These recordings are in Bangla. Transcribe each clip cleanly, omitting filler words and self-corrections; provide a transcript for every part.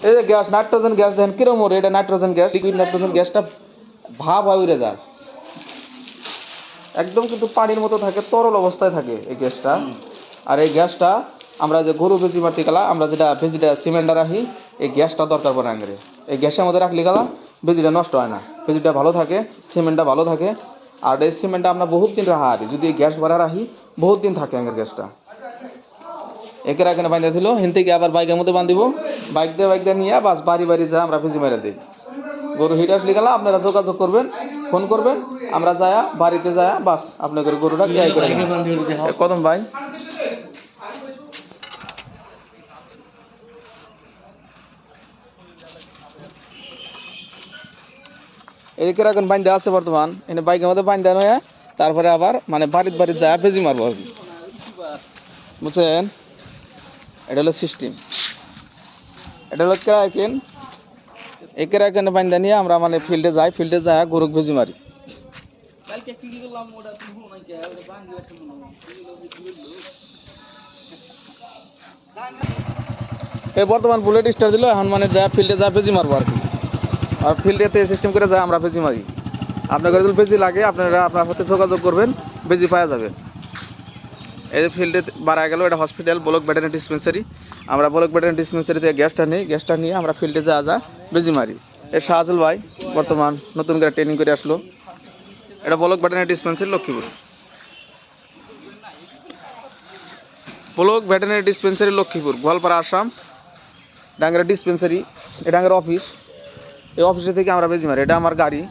এই যে গ্যাস নাইট্রোজেন গ্যাস দেখেন কিরম ওরে, এটা নাইট্রোজেন গ্যাস, লিকুইড নাইট্রোজেন গ্যাসটা ভাব হয় উড়ে যায় একদম, কিন্তু পানির মতো থাকে, তরল অবস্থায় থাকে এই গ্যাসটা। আর এই গ্যাসটা আমরা যে গরু ভেজি মাটি গেলা আমরা যেটা ভেজিটা সিমেন্টটা রাখি, এই গ্যাসটা দরকার পড়ে আঙেরে, এই গ্যাসের মধ্যে রাখলে গেলা ভেজিটা নষ্ট হয় না, ভেজিটা ভালো থাকে, সিমেন্টটা ভালো থাকে। আর এই সিমেন্টটা আমরা বহুত দিন রাখা হারি, যদি গ্যাস ভরা রাখি বহুত দিন থাকে আঙের গ্যাসটা। একের এখানে বাঁধা দিল, হেন থেকে আবার বাইকের মধ্যে বাঁধিব, বাইক দিয়ে নিয়ে বাস বাড়ি বাড়ি যা আমরা ভেজি মেরে দিই। গরু হিট আসলে গেলা আপনারা যোগাযোগ করবেন, ফোন করবেন, আমরা যায়া বাড়িতে যায়া বাস আপনাদের গরুটা ক্যাই করে কদম ভাই। এদিকে এখন বাইন্দা আছে বর্তমান, এনে বাইকের মধ্যে বাইন্দা নয়, তারপরে আবার মানে বাড়িতে যায় ভেজি মারবো আর কি, বুঝছেন? এটা হলো সিস্টেম, এটা হলো কেরাকেন। এই কেরাকেনে বাইন্দা নিয়ে আমরা মানে ফিল্ডে যায় গরু ভেজি মারি। এই বর্তমান বুলেট স্টার দিল, এখন মানে যা ফিল্ডে যা ভেজি মারবো আর কি। আর ফিল্ডেতে সিস্টেম করে যায় আমরা ভেজি মারি। আপনার যদি বেজি লাগে আপনারা আপনার সাথে যোগাযোগ করবেন, বেজি পাওয়া যাবে। এই যে ফিল্ডে বাড়া গেল, এটা হসপিটাল ব্লক ভেটেরিনারি ডিসপেন্সারি। আমরা ব্লক ভেটেরিনারি ডিসপেন্সারি থেকে গ্যাসটা নিয়ে আমরা ফিল্ডে যা বেজি মারি। এই শাহজুল ভাই বর্তমান নতুন করে ট্রেনিং করে আসলো, এটা block veterinary dispensary Lakshmipur, block veterinary dispensary Lakshmipur, Goalpara Assam. Dangara dispensary, এটা ডাঙ্গার অফিস, এই অফিসে থেকে আমরা বেজি মারি। এটা আমার গাড়ি,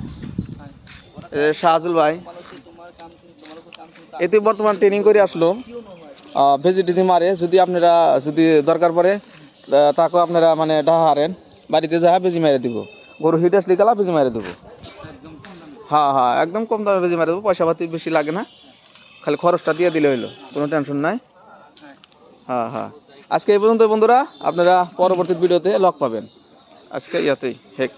শাহজুল ভাই এতে বর্তমান ট্রেনিং করে আসলো, ভেজি মারে। যদি দরকার পড়ে তাকে আপনারা মানে ডাহা হারেন, বাড়িতে যা ভেজি মেরে দিব, গরু হিট আসলে গেলা ভেজি মেরে দেবো। হ্যাঁ, একদম কম দামে ভেজি মেরে দেবো, পয়সা পাতি বেশি লাগে না, খালি খরচটা দিয়ে দিলে হইলো, কোনো টেনশন নাই। হ্যাঁ, আজকে এই পর্যন্ত বন্ধুরা, আপনারা পরবর্তী ভিডিওতে লক পাবেন। আজকে ইয়াতেই হেক।